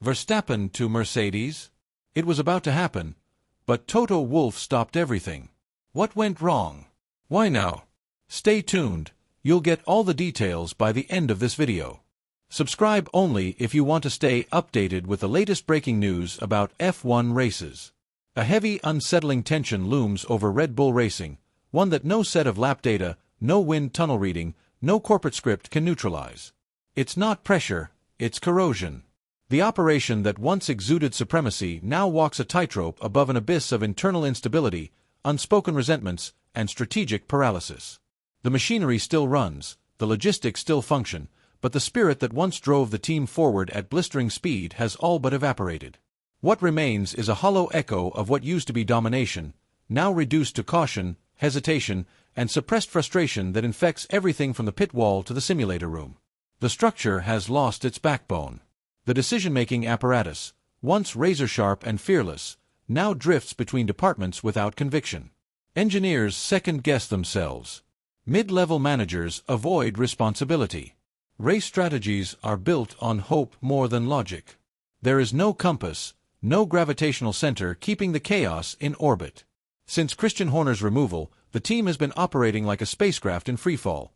Verstappen to Mercedes? It was about to happen, but Toto Wolff stopped everything. What went wrong? Why now? Stay tuned, you'll get all the details by the end of this video. Subscribe only if you want to stay updated with the latest breaking news about F1 races. A heavy, unsettling tension looms over Red Bull Racing, one that no set of lap data, no wind tunnel reading, no corporate script can neutralize. It's not pressure, it's corrosion. The operation that once exuded supremacy now walks a tightrope above an abyss of internal instability, unspoken resentments, and strategic paralysis. The machinery still runs, the logistics still function, but the spirit that once drove the team forward at blistering speed has all but evaporated. What remains is a hollow echo of what used to be domination, now reduced to caution, hesitation, and suppressed frustration that infects everything from the pit wall to the simulator room. The structure has lost its backbone. The decision-making apparatus, once razor-sharp and fearless, now drifts between departments without conviction. Engineers second-guess themselves. Mid-level managers avoid responsibility. Race strategies are built on hope more than logic. There is no compass, no gravitational center keeping the chaos in orbit. Since Christian Horner's removal, the team has been operating like a spacecraft in freefall.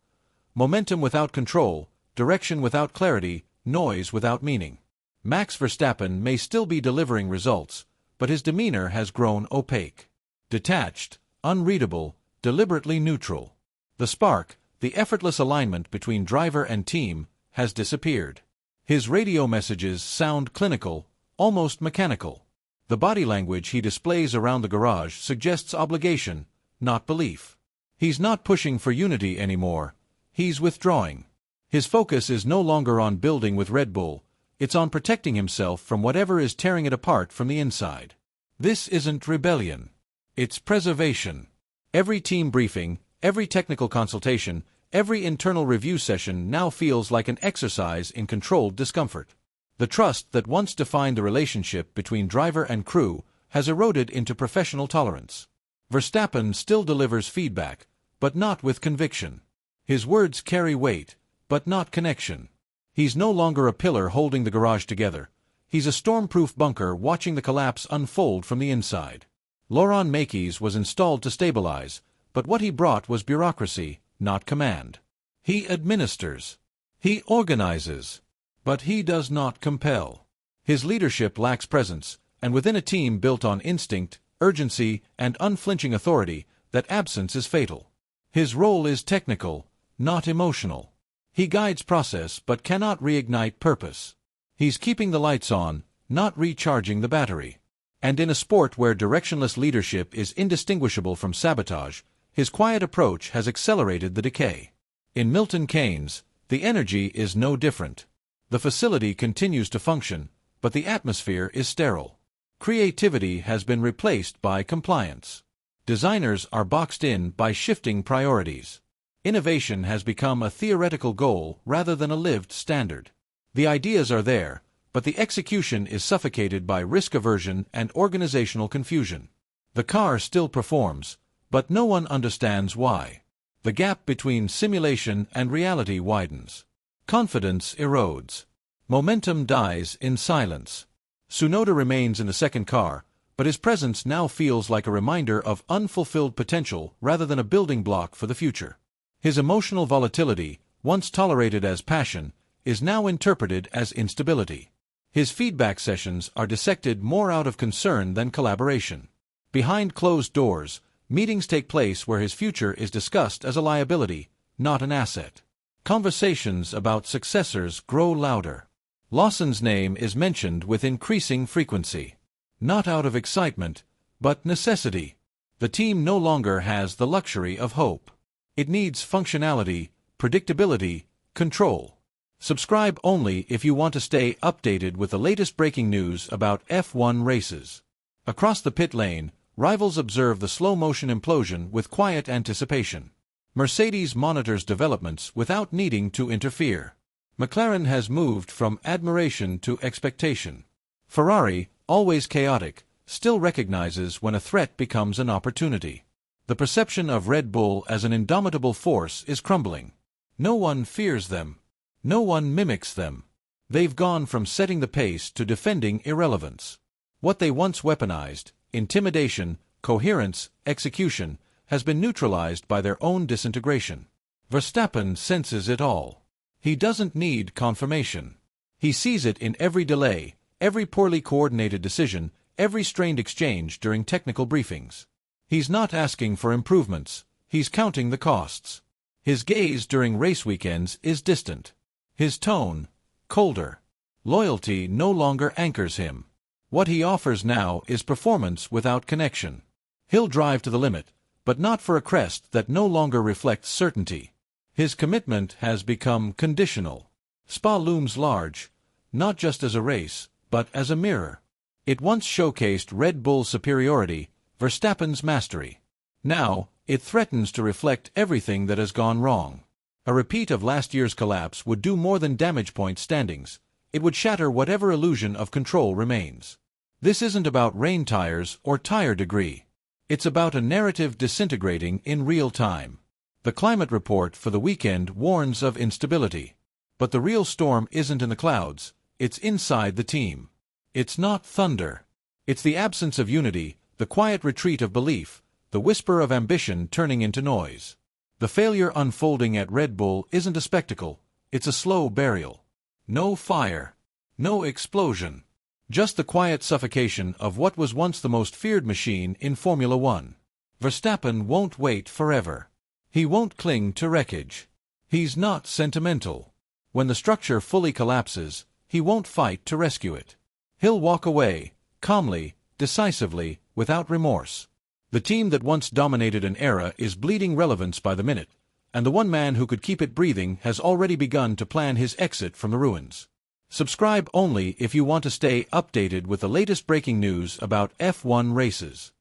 Momentum without control, direction without clarity, noise without meaning. Max Verstappen may still be delivering results, but his demeanor has grown opaque. Detached, unreadable, deliberately neutral. The spark, the effortless alignment between driver and team, has disappeared. His radio messages sound clinical, almost mechanical. The body language he displays around the garage suggests obligation, not belief. He's not pushing for unity anymore, he's withdrawing. His focus is no longer on building with Red Bull, it's on protecting himself from whatever is tearing it apart from the inside. This isn't rebellion. It's preservation. Every team briefing, every technical consultation, every internal review session now feels like an exercise in controlled discomfort. The trust that once defined the relationship between driver and crew has eroded into professional tolerance. Verstappen still delivers feedback, but not with conviction. His words carry weight, but not connection. He's no longer a pillar holding the garage together. He's a storm-proof bunker watching the collapse unfold from the inside. Laurent Mekies was installed to stabilize, but what he brought was bureaucracy, not command. He administers. He organizes. But he does not compel. His leadership lacks presence, and within a team built on instinct, urgency, and unflinching authority, that absence is fatal. His role is technical, not emotional. He guides process but cannot reignite purpose. He's keeping the lights on, not recharging the battery. And in a sport where directionless leadership is indistinguishable from sabotage, his quiet approach has accelerated the decay. In Milton Keynes, the energy is no different. The facility continues to function, but the atmosphere is sterile. Creativity has been replaced by compliance. Designers are boxed in by shifting priorities. Innovation has become a theoretical goal rather than a lived standard. The ideas are there, but the execution is suffocated by risk aversion and organizational confusion. The car still performs, but no one understands why. The gap between simulation and reality widens. Confidence erodes. Momentum dies in silence. Tsunoda remains in the second car, but his presence now feels like a reminder of unfulfilled potential rather than a building block for the future. His emotional volatility, once tolerated as passion, is now interpreted as instability. His feedback sessions are dissected more out of concern than collaboration. Behind closed doors, meetings take place where his future is discussed as a liability, not an asset. Conversations about successors grow louder. Lawson's name is mentioned with increasing frequency. Not out of excitement, but necessity. The team no longer has the luxury of hope. It needs functionality, predictability, control. Subscribe only if you want to stay updated with the latest breaking news about F1 races. Across the pit lane, rivals observe the slow-motion implosion with quiet anticipation. Mercedes monitors developments without needing to interfere. McLaren has moved from admiration to expectation. Ferrari, always chaotic, still recognizes when a threat becomes an opportunity. The perception of Red Bull as an indomitable force is crumbling. No one fears them. No one mimics them. They've gone from setting the pace to defending irrelevance. What they once weaponized, intimidation, coherence, execution, has been neutralized by their own disintegration. Verstappen senses it all. He doesn't need confirmation. He sees it in every delay, every poorly coordinated decision, every strained exchange during technical briefings. He's not asking for improvements, he's counting the costs. His gaze during race weekends is distant. His tone, colder. Loyalty no longer anchors him. What he offers now is performance without connection. He'll drive to the limit, but not for a crest that no longer reflects certainty. His commitment has become conditional. Spa looms large, not just as a race, but as a mirror. It once showcased Red Bull's superiority, Verstappen's mastery. Now, it threatens to reflect everything that has gone wrong. A repeat of last year's collapse would do more than damage point standings. It would shatter whatever illusion of control remains. This isn't about rain tires or tire degree. It's about a narrative disintegrating in real time. The climate report for the weekend warns of instability. But the real storm isn't in the clouds, it's inside the team. It's not thunder. It's the absence of unity, the quiet retreat of belief, the whisper of ambition turning into noise. The failure unfolding at Red Bull isn't a spectacle, it's a slow burial. No fire. No explosion. Just the quiet suffocation of what was once the most feared machine in Formula One. Verstappen won't wait forever. He won't cling to wreckage. He's not sentimental. When the structure fully collapses, he won't fight to rescue it. He'll walk away, calmly, decisively, without remorse. The team that once dominated an era is bleeding relevance by the minute, and the one man who could keep it breathing has already begun to plan his exit from the ruins. Subscribe only if you want to stay updated with the latest breaking news about F1 races.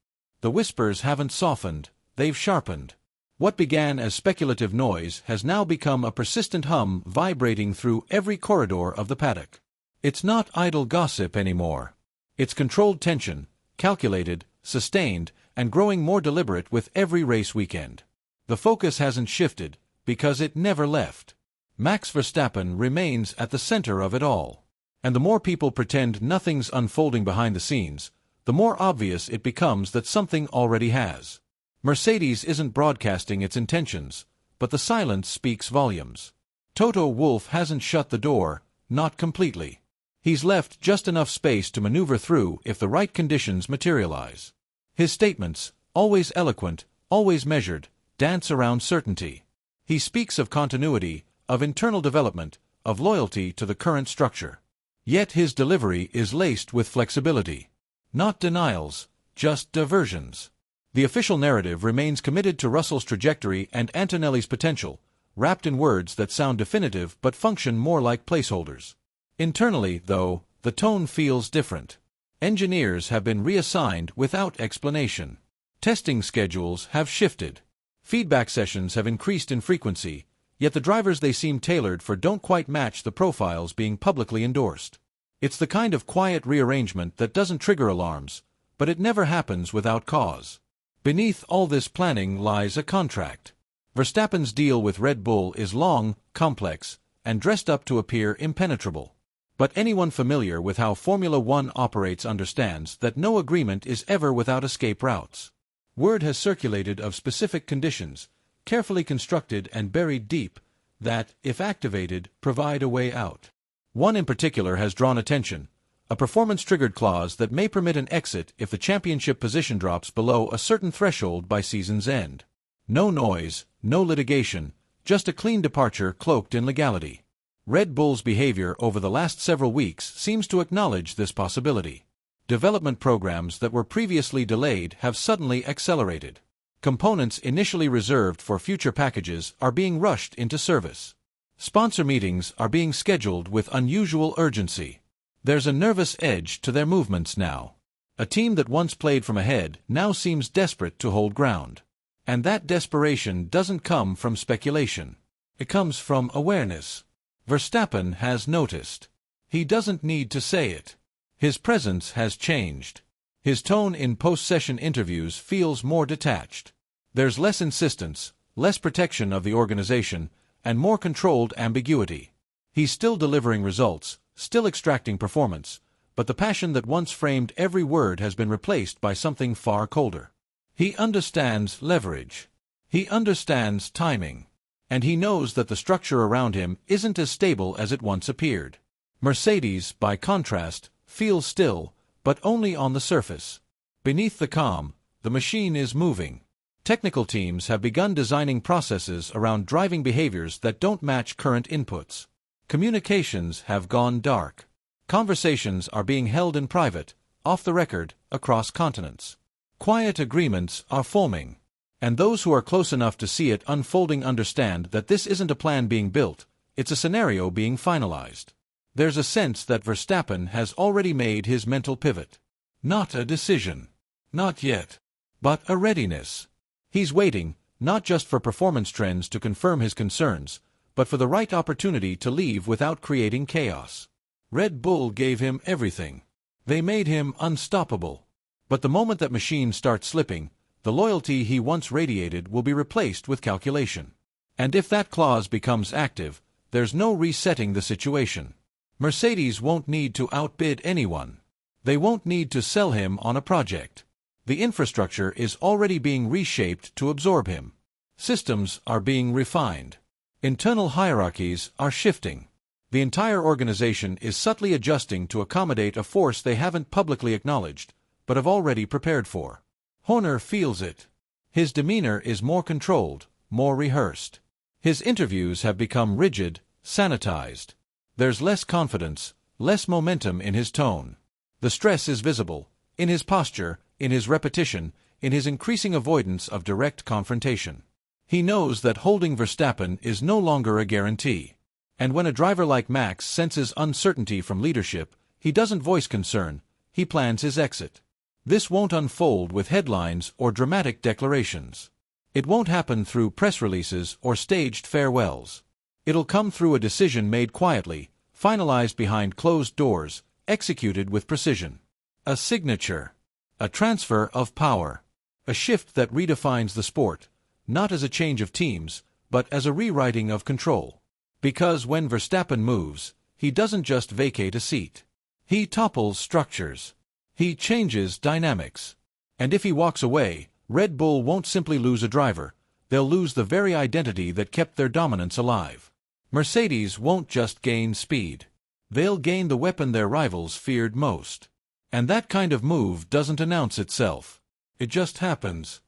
The whispers haven't softened, they've sharpened. What began as speculative noise has now become a persistent hum vibrating through every corridor of the paddock. It's not idle gossip anymore. It's controlled tension, calculated, sustained, and growing more deliberate with every race weekend. The focus hasn't shifted, because it never left. Max Verstappen remains at the center of it all. And the more people pretend nothing's unfolding behind the scenes, the more obvious it becomes that something already has. Mercedes isn't broadcasting its intentions, but the silence speaks volumes. Toto Wolff hasn't shut the door, not completely. He's left just enough space to maneuver through if the right conditions materialize. His statements, always eloquent, always measured, dance around certainty. He speaks of continuity, of internal development, of loyalty to the current structure. Yet his delivery is laced with flexibility. Not denials, just diversions. The official narrative remains committed to Russell's trajectory and Antonelli's potential, wrapped in words that sound definitive but function more like placeholders. Internally, though, the tone feels different. Engineers have been reassigned without explanation. Testing schedules have shifted. Feedback sessions have increased in frequency, yet the drivers they seem tailored for don't quite match the profiles being publicly endorsed. It's the kind of quiet rearrangement that doesn't trigger alarms, but it never happens without cause. Beneath all this planning lies a contract. Verstappen's deal with Red Bull is long, complex, and dressed up to appear impenetrable. But anyone familiar with how Formula One operates understands that no agreement is ever without escape routes. Word has circulated of specific conditions, carefully constructed and buried deep, that, if activated, provide a way out. One in particular has drawn attention, a performance-triggered clause that may permit an exit if the championship position drops below a certain threshold by season's end. No noise, no litigation, just a clean departure cloaked in legality. Red Bull's behavior over the last several weeks seems to acknowledge this possibility. Development programs that were previously delayed have suddenly accelerated. Components initially reserved for future packages are being rushed into service. Sponsor meetings are being scheduled with unusual urgency. There's a nervous edge to their movements now. A team that once played from ahead now seems desperate to hold ground. And that desperation doesn't come from speculation. It comes from awareness. Verstappen has noticed. He doesn't need to say it. His presence has changed. His tone in post-session interviews feels more detached. There's less insistence, less protection of the organization, and more controlled ambiguity. He's still delivering results, still extracting performance, but the passion that once framed every word has been replaced by something far colder. He understands leverage. He understands timing. And he knows that the structure around him isn't as stable as it once appeared. Mercedes, by contrast, feels still, but only on the surface. Beneath the calm, the machine is moving. Technical teams have begun designing processes around driving behaviors that don't match current inputs. Communications have gone dark. Conversations are being held in private, off the record, across continents. Quiet agreements are forming. And those who are close enough to see it unfolding understand that this isn't a plan being built, it's a scenario being finalized. There's a sense that Verstappen has already made his mental pivot. Not a decision. Not yet. But a readiness. He's waiting, not just for performance trends to confirm his concerns, but for the right opportunity to leave without creating chaos. Red Bull gave him everything. They made him unstoppable. But the moment that machine starts slipping, the loyalty he once radiated will be replaced with calculation. And if that clause becomes active, there's no resetting the situation. Mercedes won't need to outbid anyone. They won't need to sell him on a project. The infrastructure is already being reshaped to absorb him. Systems are being refined. Internal hierarchies are shifting. The entire organization is subtly adjusting to accommodate a force they haven't publicly acknowledged, but have already prepared for. Horner feels it. His demeanor is more controlled, more rehearsed. His interviews have become rigid, sanitized. There's less confidence, less momentum in his tone. The stress is visible, in his posture, in his repetition, in his increasing avoidance of direct confrontation. He knows that holding Verstappen is no longer a guarantee. And when a driver like Max senses uncertainty from leadership, he doesn't voice concern, he plans his exit. This won't unfold with headlines or dramatic declarations. It won't happen through press releases or staged farewells. It'll come through a decision made quietly, finalized behind closed doors, executed with precision. A signature. A transfer of power. A shift that redefines the sport, not as a change of teams, but as a rewriting of control. Because when Verstappen moves, he doesn't just vacate a seat. He topples structures. He changes dynamics. And if he walks away, Red Bull won't simply lose a driver, they'll lose the very identity that kept their dominance alive. Mercedes won't just gain speed. They'll gain the weapon their rivals feared most. And that kind of move doesn't announce itself. It just happens.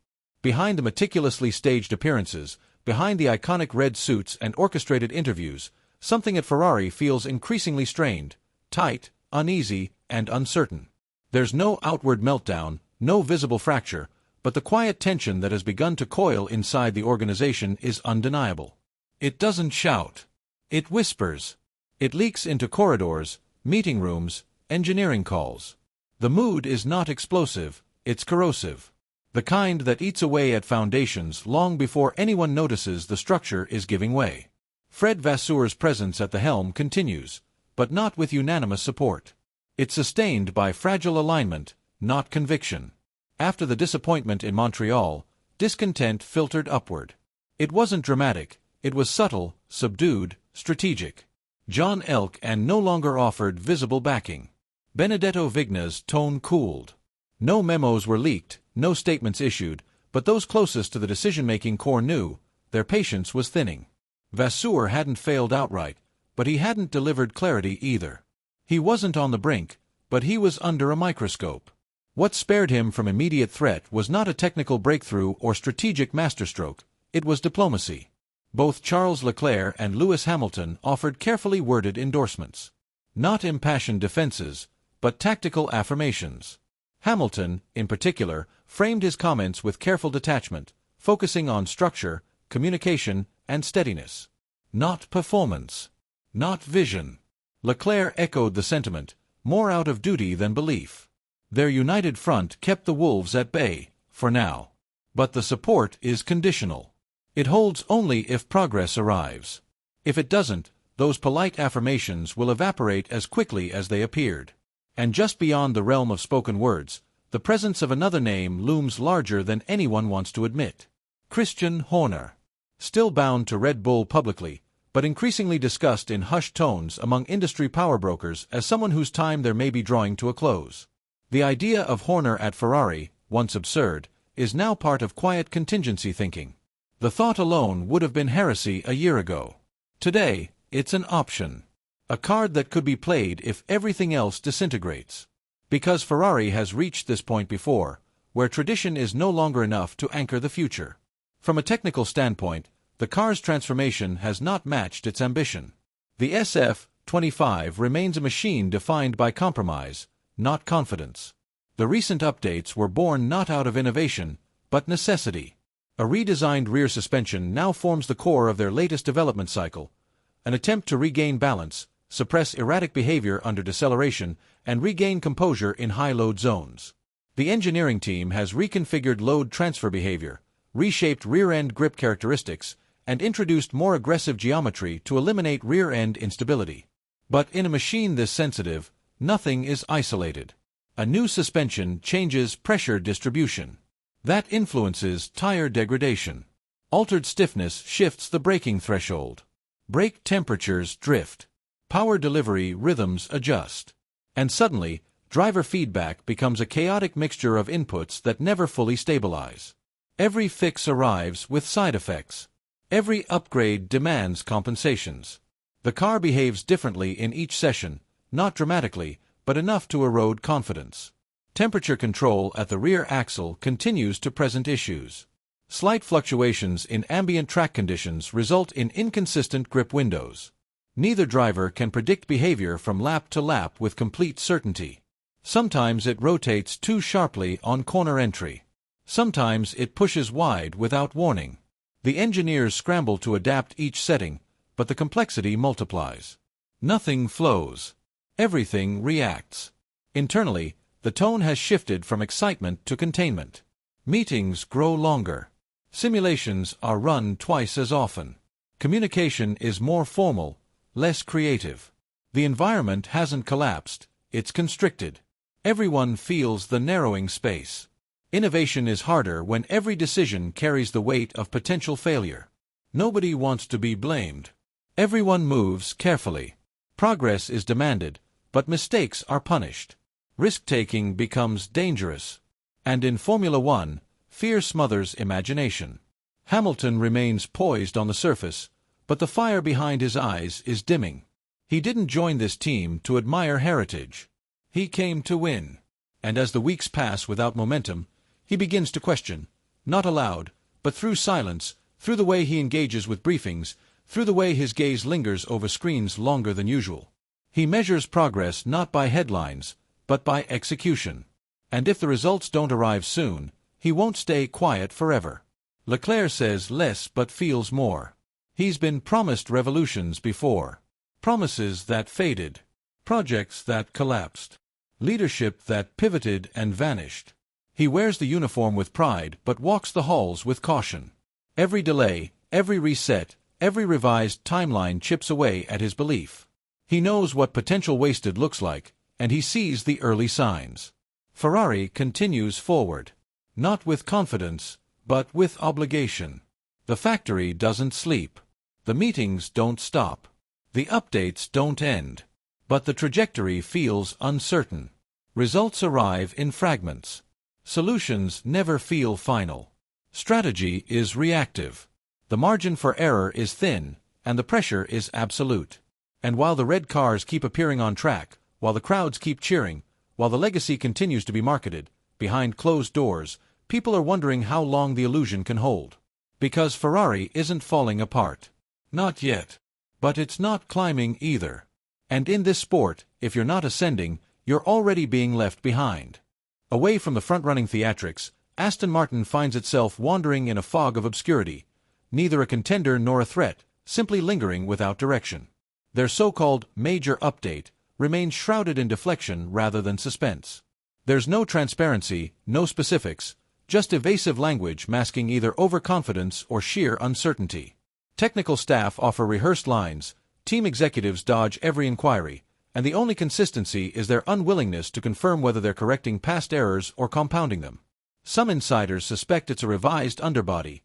Behind the meticulously staged appearances, behind the iconic red suits and orchestrated interviews, something at Ferrari feels increasingly strained, tight, uneasy, and uncertain. There's no outward meltdown, no visible fracture, but the quiet tension that has begun to coil inside the organization is undeniable. It doesn't shout. It whispers. It leaks into corridors, meeting rooms, engineering calls. The mood is not explosive, it's corrosive. The kind that eats away at foundations long before anyone notices the structure is giving way. Fred Vasseur's presence at the helm continues, but not with unanimous support. It's sustained by fragile alignment, not conviction. After the disappointment in Montreal, discontent filtered upward. It wasn't dramatic, it was subtle, subdued, strategic. John Elkann no longer offered visible backing. Benedetto Vigna's tone cooled. No memos were leaked, no statements issued, but those closest to the decision-making core knew their patience was thinning. Vasseur hadn't failed outright, but he hadn't delivered clarity either. He wasn't on the brink, but he was under a microscope. What spared him from immediate threat was not a technical breakthrough or strategic masterstroke, it was diplomacy. Both Charles Leclerc and Lewis Hamilton offered carefully worded endorsements. Not impassioned defenses, but tactical affirmations. Hamilton, in particular, framed his comments with careful detachment, focusing on structure, communication, and steadiness. Not performance. Not vision. Leclerc echoed the sentiment, more out of duty than belief. Their united front kept the wolves at bay, for now. But the support is conditional. It holds only if progress arrives. If it doesn't, those polite affirmations will evaporate as quickly as they appeared. And just beyond the realm of spoken words, the presence of another name looms larger than anyone wants to admit. Christian Horner. Still bound to Red Bull publicly, but increasingly discussed in hushed tones among industry powerbrokers as someone whose time there may be drawing to a close. The idea of Horner at Ferrari, once absurd, is now part of quiet contingency thinking. The thought alone would have been heresy a year ago. Today, it's an option. A card that could be played if everything else disintegrates. Because Ferrari has reached this point before, where tradition is no longer enough to anchor the future. From a technical standpoint, the car's transformation has not matched its ambition. The SF-25 remains a machine defined by compromise, not confidence. The recent updates were born not out of innovation, but necessity. A redesigned rear suspension now forms the core of their latest development cycle, an attempt to regain balance, suppress erratic behavior under deceleration, and regain composure in high-load zones. The engineering team has reconfigured load transfer behavior, reshaped rear-end grip characteristics, and introduced more aggressive geometry to eliminate rear-end instability. But in a machine this sensitive, nothing is isolated. A new suspension changes pressure distribution. That influences tire degradation. Altered stiffness shifts the braking threshold. Brake temperatures drift. Power delivery rhythms adjust. And suddenly, driver feedback becomes a chaotic mixture of inputs that never fully stabilize. Every fix arrives with side effects. Every upgrade demands compensations. The car behaves differently in each session, not dramatically, but enough to erode confidence. Temperature control at the rear axle continues to present issues. Slight fluctuations in ambient track conditions result in inconsistent grip windows. Neither driver can predict behavior from lap to lap with complete certainty. Sometimes it rotates too sharply on corner entry. Sometimes it pushes wide without warning. The engineers scramble to adapt each setting, but the complexity multiplies. Nothing flows. Everything reacts. Internally, the tone has shifted from excitement to containment. Meetings grow longer. Simulations are run twice as often. Communication is more formal, less creative. The environment hasn't collapsed, it's constricted. Everyone feels the narrowing space. Innovation is harder when every decision carries the weight of potential failure. Nobody wants to be blamed. Everyone moves carefully. Progress is demanded, but mistakes are punished. Risk-taking becomes dangerous. And in Formula One, fear smothers imagination. Hamilton remains poised on the surface, but the fire behind his eyes is dimming. He didn't join this team to admire heritage. He came to win. And as the weeks pass without momentum, he begins to question, not aloud, but through silence, through the way he engages with briefings, through the way his gaze lingers over screens longer than usual. He measures progress not by headlines, but by execution. And if the results don't arrive soon, he won't stay quiet forever. Leclerc says less but feels more. He's been promised revolutions before. Promises that faded. Projects that collapsed. Leadership that pivoted and vanished. He wears the uniform with pride but walks the halls with caution. Every delay, every reset, every revised timeline chips away at his belief. He knows what potential wasted looks like, and he sees the early signs. Ferrari continues forward. Not with confidence, but with obligation. The factory doesn't sleep. The meetings don't stop. The updates don't end. But the trajectory feels uncertain. Results arrive in fragments. Solutions never feel final. Strategy is reactive. The margin for error is thin, and the pressure is absolute. And while the red cars keep appearing on track, while the crowds keep cheering, while the legacy continues to be marketed, behind closed doors, people are wondering how long the illusion can hold. Because Ferrari isn't falling apart. Not yet. But it's not climbing either. And in this sport, if you're not ascending, you're already being left behind. Away from the front-running theatrics, Aston Martin finds itself wandering in a fog of obscurity, neither a contender nor a threat, simply lingering without direction. Their so-called major update remains shrouded in deflection rather than suspense. There's no transparency, no specifics, just evasive language masking either overconfidence or sheer uncertainty. Technical staff offer rehearsed lines, team executives dodge every inquiry, and the only consistency is their unwillingness to confirm whether they're correcting past errors or compounding them. Some insiders suspect it's a revised underbody.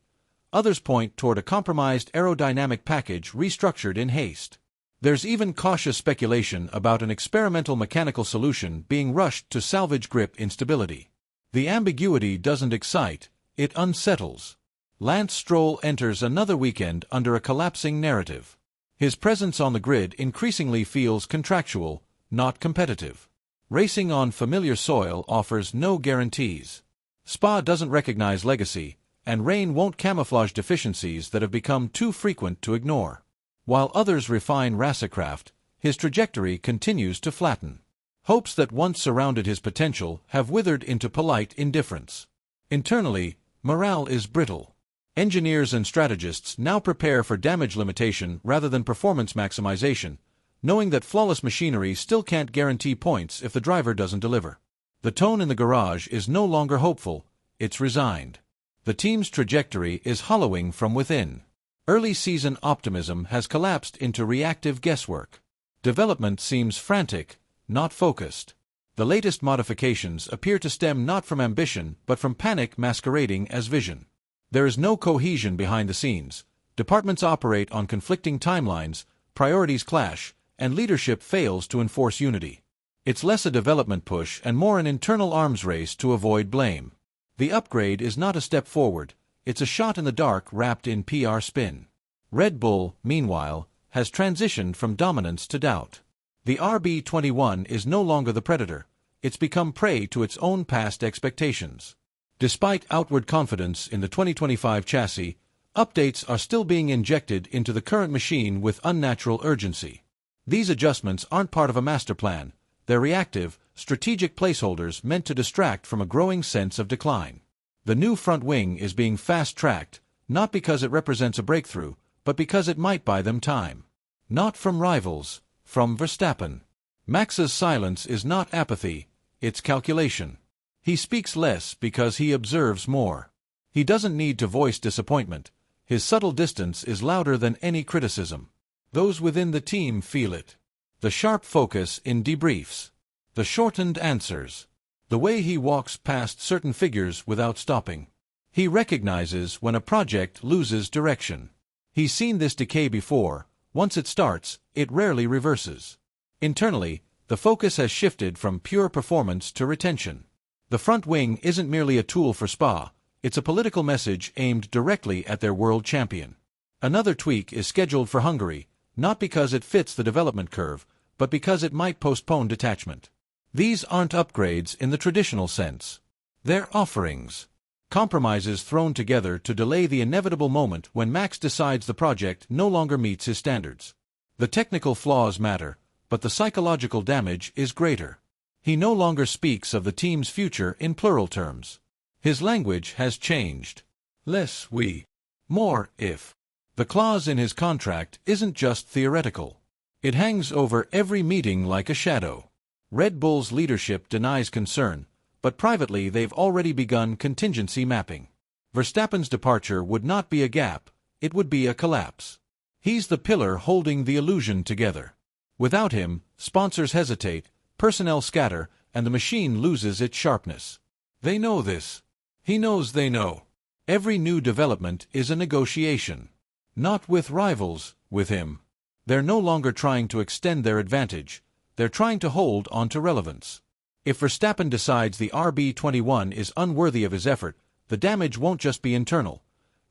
Others point toward a compromised aerodynamic package restructured in haste. There's even cautious speculation about an experimental mechanical solution being rushed to salvage grip instability. The ambiguity doesn't excite, it unsettles. Lance Stroll enters another weekend under a collapsing narrative. His presence on the grid increasingly feels contractual, not competitive. Racing on familiar soil offers no guarantees. Spa doesn't recognize legacy, and rain won't camouflage deficiencies that have become too frequent to ignore. While others refine racecraft, his trajectory continues to flatten. Hopes that once surrounded his potential have withered into polite indifference. Internally, morale is brittle. Engineers and strategists now prepare for damage limitation rather than performance maximization, knowing that flawless machinery still can't guarantee points if the driver doesn't deliver. The tone in the garage is no longer hopeful, it's resigned. The team's trajectory is hollowing from within. Early season optimism has collapsed into reactive guesswork. Development seems frantic, not focused. The latest modifications appear to stem not from ambition but from panic masquerading as vision. There is no cohesion behind the scenes. Departments operate on conflicting timelines, priorities clash, and leadership fails to enforce unity. It's less a development push and more an internal arms race to avoid blame. The upgrade is not a step forward, it's a shot in the dark wrapped in PR spin. Red Bull, meanwhile, has transitioned from dominance to doubt. The RB21 is no longer the predator, it's become prey to its own past expectations. Despite outward confidence in the 2025 chassis, updates are still being injected into the current machine with unnatural urgency. These adjustments aren't part of a master plan, they're reactive, strategic placeholders meant to distract from a growing sense of decline. The new front wing is being fast-tracked, not because it represents a breakthrough, but because it might buy them time. Not from rivals, from Verstappen. Max's silence is not apathy, it's calculation. He speaks less because he observes more. He doesn't need to voice disappointment. His subtle distance is louder than any criticism. Those within the team feel it. The sharp focus in debriefs. The shortened answers. The way he walks past certain figures without stopping. He recognizes when a project loses direction. He's seen this decay before. Once it starts, it rarely reverses. Internally, the focus has shifted from pure performance to retention. The front wing isn't merely a tool for Spa, it's a political message aimed directly at their world champion. Another tweak is scheduled for Hungary, not because it fits the development curve, but because it might postpone detachment. These aren't upgrades in the traditional sense. They're offerings. Compromises thrown together to delay the inevitable moment when Max decides the project no longer meets his standards. The technical flaws matter, but the psychological damage is greater. He no longer speaks of the team's future in plural terms. His language has changed. Less we, more if. The clause in his contract isn't just theoretical. It hangs over every meeting like a shadow. Red Bull's leadership denies concern, but privately they've already begun contingency mapping. Verstappen's departure would not be a gap, it would be a collapse. He's the pillar holding the illusion together. Without him, sponsors hesitate, personnel scatter, and the machine loses its sharpness. They know this. He knows they know. Every new development is a negotiation. Not with rivals, with him. They're no longer trying to extend their advantage. They're trying to hold on to relevance. If Verstappen decides the RB21 is unworthy of his effort, the damage won't just be internal.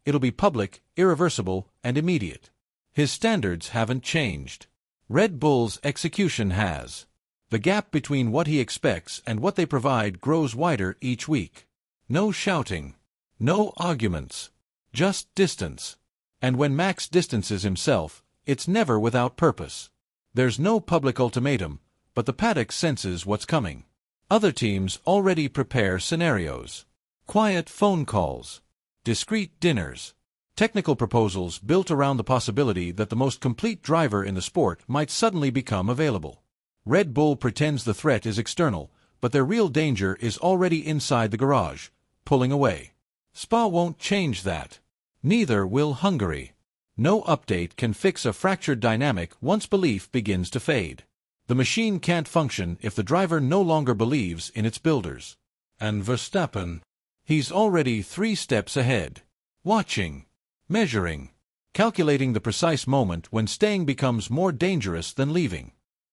It'll be public, irreversible, and immediate. His standards haven't changed. Red Bull's execution has. The gap between what he expects and what they provide grows wider each week. No shouting. No arguments. Just distance. And when Max distances himself, it's never without purpose. There's no public ultimatum, but the paddock senses what's coming. Other teams already prepare scenarios. Quiet phone calls. Discreet dinners. Technical proposals built around the possibility that the most complete driver in the sport might suddenly become available. Red Bull pretends the threat is external, but their real danger is already inside the garage, pulling away. Spa won't change that. Neither will Hungary. No update can fix a fractured dynamic once belief begins to fade. The machine can't function if the driver no longer believes in its builders. And Verstappen, he's already 3 steps ahead. Watching. Measuring. Calculating the precise moment when staying becomes more dangerous than leaving.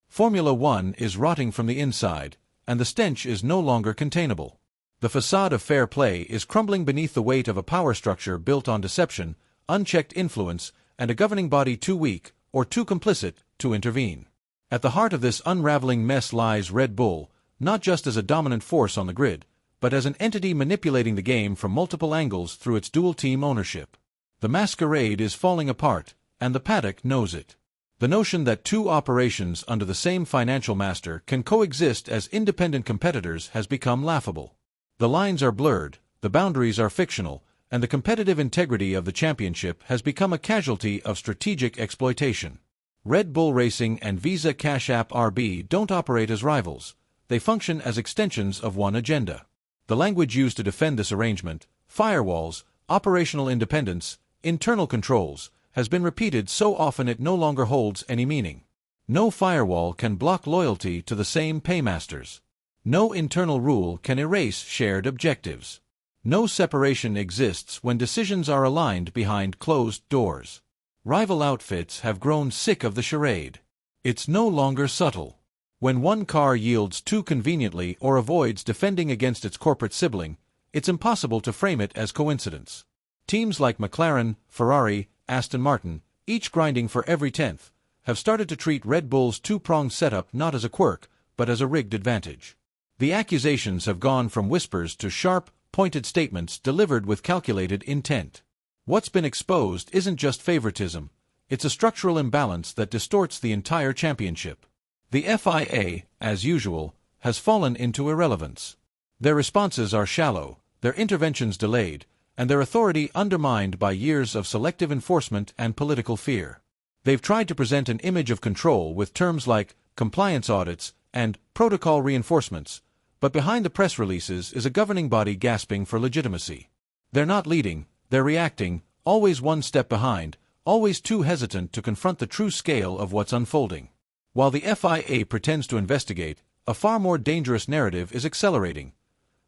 Formula One is rotting from the inside, and the stench is no longer containable. The facade of fair play is crumbling beneath the weight of a power structure built on deception, unchecked influence, and a governing body too weak, or too complicit, to intervene. At the heart of this unraveling mess lies Red Bull, not just as a dominant force on the grid, but as an entity manipulating the game from multiple angles through its dual-team ownership. The masquerade is falling apart, and the paddock knows it. The notion that two operations under the same financial master can coexist as independent competitors has become laughable. The lines are blurred, the boundaries are fictional, and the competitive integrity of the championship has become a casualty of strategic exploitation. Red Bull Racing and Visa Cash App RB don't operate as rivals. They function as extensions of one agenda. The language used to defend this arrangement, firewalls, operational independence, internal controls, has been repeated so often it no longer holds any meaning. No firewall can block loyalty to the same paymasters. No internal rule can erase shared objectives. No separation exists when decisions are aligned behind closed doors. Rival outfits have grown sick of the charade. It's no longer subtle. When one car yields too conveniently or avoids defending against its corporate sibling, it's impossible to frame it as coincidence. Teams like McLaren, Ferrari, Aston Martin, each grinding for every tenth, have started to treat Red Bull's two-pronged setup not as a quirk, but as a rigged advantage. The accusations have gone from whispers to sharp, pointed statements delivered with calculated intent. What's been exposed isn't just favoritism, it's a structural imbalance that distorts the entire championship. The FIA, as usual, has fallen into irrelevance. Their responses are shallow, their interventions delayed, and their authority undermined by years of selective enforcement and political fear. They've tried to present an image of control with terms like compliance audits and protocol reinforcements, but behind the press releases is a governing body gasping for legitimacy. They're not leading, they're reacting, always one step behind, always too hesitant to confront the true scale of what's unfolding. While the FIA pretends to investigate, a far more dangerous narrative is accelerating.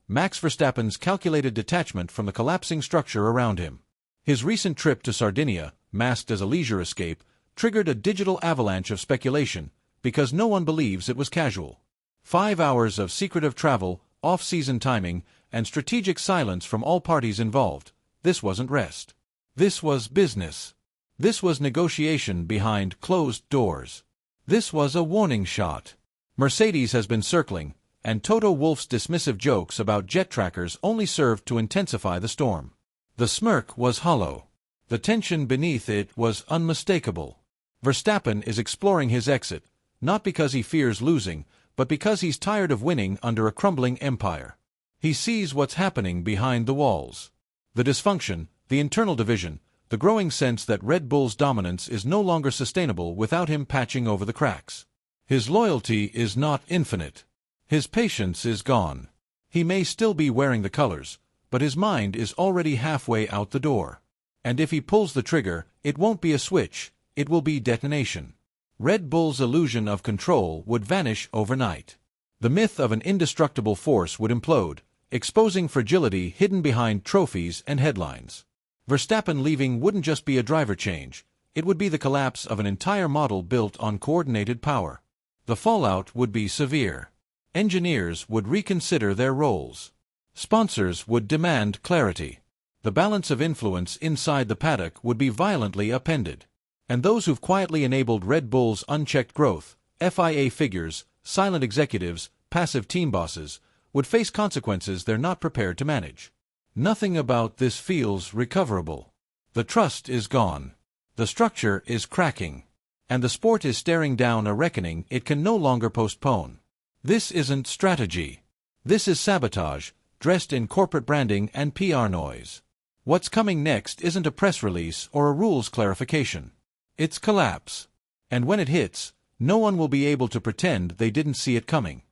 Max Verstappen's calculated detachment from the collapsing structure around him. His recent trip to Sardinia, masked as a leisure escape, triggered a digital avalanche of speculation, because no one believes it was casual. 5 hours of secretive travel, off-season timing, and strategic silence from all parties involved. This wasn't rest. This was business. This was negotiation behind closed doors. This was a warning shot. Mercedes has been circling, and Toto Wolff's dismissive jokes about jet trackers only served to intensify the storm. The smirk was hollow. The tension beneath it was unmistakable. Verstappen is exploring his exit, not because he fears losing, but because he's tired of winning under a crumbling empire. He sees what's happening behind the walls. The dysfunction, the internal division, the growing sense that Red Bull's dominance is no longer sustainable without him patching over the cracks. His loyalty is not infinite. His patience is gone. He may still be wearing the colors, but his mind is already halfway out the door. And if he pulls the trigger, it won't be a switch, it will be detonation. Red Bull's illusion of control would vanish overnight. The myth of an indestructible force would implode, exposing fragility hidden behind trophies and headlines. Verstappen leaving wouldn't just be a driver change, it would be the collapse of an entire model built on coordinated power. The fallout would be severe. Engineers would reconsider their roles. Sponsors would demand clarity. The balance of influence inside the paddock would be violently upended. And those who've quietly enabled Red Bull's unchecked growth, FIA figures, silent executives, passive team bosses, would face consequences they're not prepared to manage. Nothing about this feels recoverable. The trust is gone. The structure is cracking. And the sport is staring down a reckoning it can no longer postpone. This isn't strategy. This is sabotage, dressed in corporate branding and PR noise. What's coming next isn't a press release or a rules clarification. It's collapse. And when it hits, no one will be able to pretend they didn't see it coming.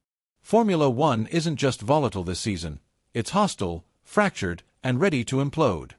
Formula One isn't just volatile this season, it's hostile, fractured, and ready to implode.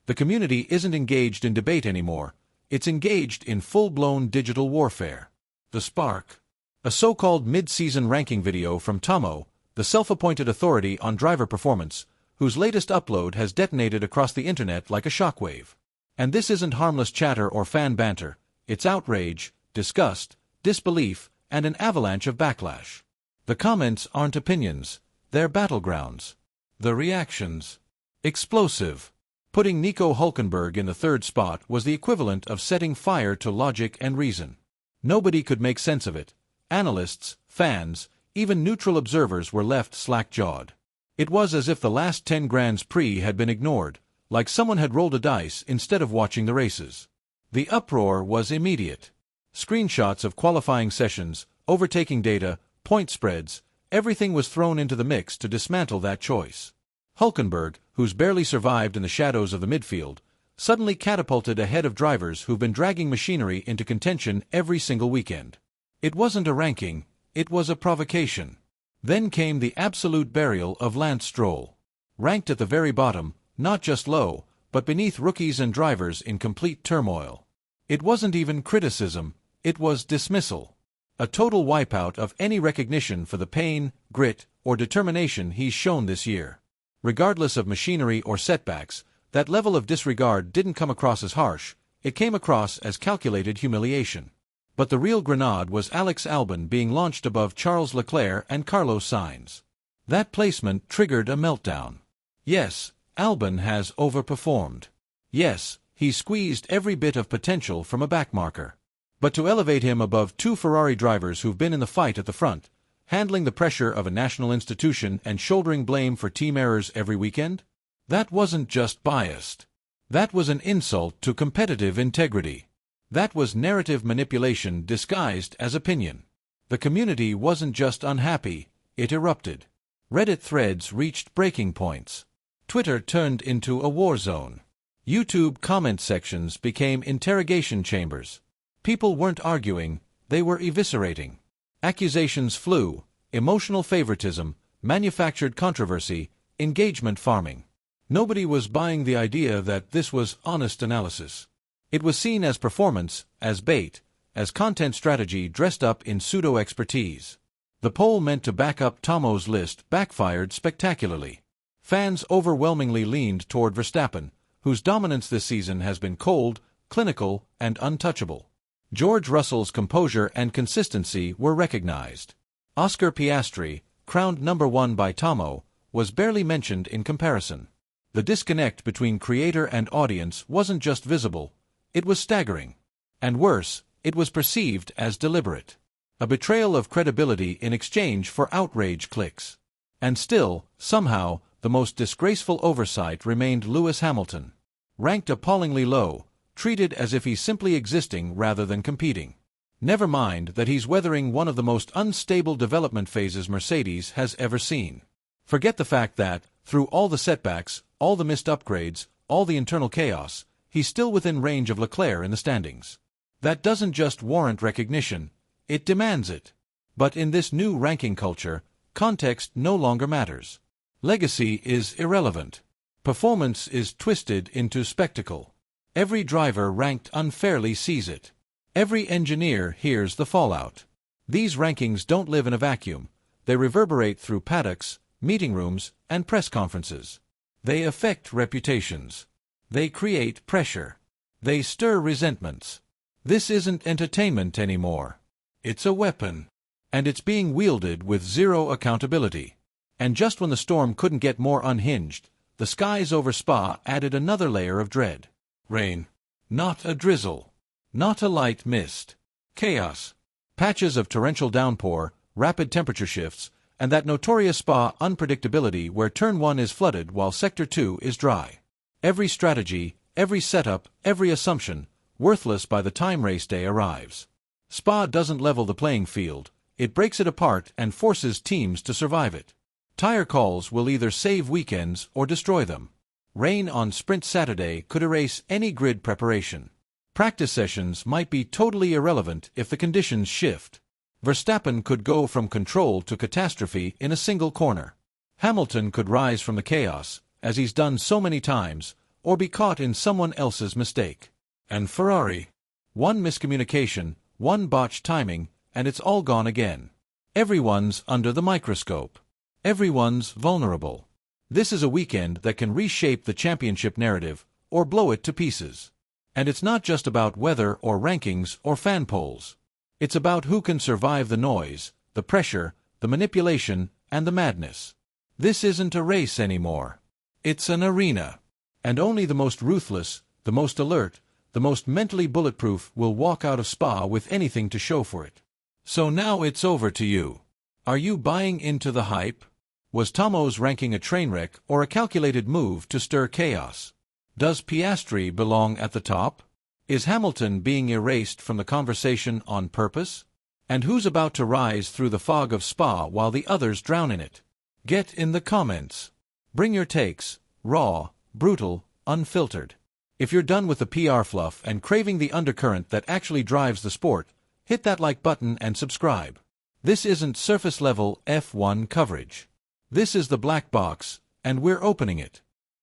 The community isn't engaged in debate anymore, it's engaged in full-blown digital warfare. The spark. A so-called mid-season ranking video from Toto, the self-appointed authority on driver performance, whose latest upload has detonated across the internet like a shockwave. And this isn't harmless chatter or fan banter, it's outrage, disgust, disbelief, and an avalanche of backlash. The comments aren't opinions, they're battlegrounds. The reactions. Explosive. Putting Nico Hülkenberg in the third spot was the equivalent of setting fire to logic and reason. Nobody could make sense of it. Analysts, fans, even neutral observers were left slack-jawed. It was as if the last 10 Grands Prix had been ignored, like someone had rolled a dice instead of watching the races. The uproar was immediate. Screenshots of qualifying sessions, overtaking data, point spreads, everything was thrown into the mix to dismantle that choice. Hülkenberg, who's barely survived in the shadows of the midfield, suddenly catapulted ahead of drivers who've been dragging machinery into contention every single weekend. It wasn't a ranking, it was a provocation. Then came the absolute burial of Lance Stroll. Ranked at the very bottom, not just low, but beneath rookies and drivers in complete turmoil. It wasn't even criticism, it was dismissal. A total wipeout of any recognition for the pain, grit, or determination he's shown this year. Regardless of machinery or setbacks, that level of disregard didn't come across as harsh, it came across as calculated humiliation. But the real grenade was Alex Albon being launched above Charles Leclerc and Carlos Sainz. That placement triggered a meltdown. Yes, Albon has overperformed. Yes, he squeezed every bit of potential from a backmarker. But to elevate him above 2 Ferrari drivers who've been in the fight at the front, handling the pressure of a national institution and shouldering blame for team errors every weekend? That wasn't just biased. That was an insult to competitive integrity. That was narrative manipulation disguised as opinion. The community wasn't just unhappy, it erupted. Reddit threads reached breaking points. Twitter turned into a war zone. YouTube comment sections became interrogation chambers. People weren't arguing, they were eviscerating. Accusations flew, emotional favoritism, manufactured controversy, engagement farming. Nobody was buying the idea that this was honest analysis. It was seen as performance, as bait, as content strategy dressed up in pseudo-expertise. The poll meant to back up Tomo's list backfired spectacularly. Fans overwhelmingly leaned toward Verstappen, whose dominance this season has been cold, clinical, and untouchable. George Russell's composure and consistency were recognized. Oscar Piastri, crowned #1 by Tomo, was barely mentioned in comparison. The disconnect between creator and audience wasn't just visible, it was staggering. And worse, it was perceived as deliberate. A betrayal of credibility in exchange for outrage clicks. And still, somehow, the most disgraceful oversight remained Lewis Hamilton. Ranked appallingly low, treated as if he's simply existing rather than competing. Never mind that he's weathering one of the most unstable development phases Mercedes has ever seen. Forget the fact that, through all the setbacks, all the missed upgrades, all the internal chaos, he's still within range of Leclerc in the standings. That doesn't just warrant recognition, it demands it. But in this new ranking culture, context no longer matters. Legacy is irrelevant. Performance is twisted into spectacle. Every driver ranked unfairly sees it. Every engineer hears the fallout. These rankings don't live in a vacuum. They reverberate through paddocks, meeting rooms, and press conferences. They affect reputations. They create pressure. They stir resentments. This isn't entertainment anymore. It's a weapon. And it's being wielded with zero accountability. And just when the storm couldn't get more unhinged, the skies over Spa added another layer of dread. Rain. Not a drizzle. Not a light mist. Chaos. Patches of torrential downpour, rapid temperature shifts, and that notorious Spa unpredictability where Turn 1 is flooded while Sector 2 is dry. Every strategy, every setup, every assumption, worthless by the time race day arrives. Spa doesn't level the playing field, it breaks it apart and forces teams to survive it. Tire calls will either save weekends or destroy them. Rain on Sprint Saturday could erase any grid preparation. Practice sessions might be totally irrelevant if the conditions shift. Verstappen could go from control to catastrophe in a single corner. Hamilton could rise from the chaos, as he's done so many times, or be caught in someone else's mistake. And Ferrari. One miscommunication, one botched timing, and it's all gone again. Everyone's under the microscope. Everyone's vulnerable. This is a weekend that can reshape the championship narrative, or blow it to pieces. And it's not just about weather or rankings or fan polls. It's about who can survive the noise, the pressure, the manipulation, and the madness. This isn't a race anymore. It's an arena. And only the most ruthless, the most alert, the most mentally bulletproof will walk out of Spa with anything to show for it. So now it's over to you. Are you buying into the hype? Was Tomo's ranking a train wreck or a calculated move to stir chaos? Does Piastri belong at the top? Is Hamilton being erased from the conversation on purpose? And who's about to rise through the fog of Spa while the others drown in it? Get in the comments. Bring your takes, raw, brutal, unfiltered. If you're done with the PR fluff and craving the undercurrent that actually drives the sport, hit that like button and subscribe. This isn't surface-level F1 coverage. This is the black box, and we're opening it.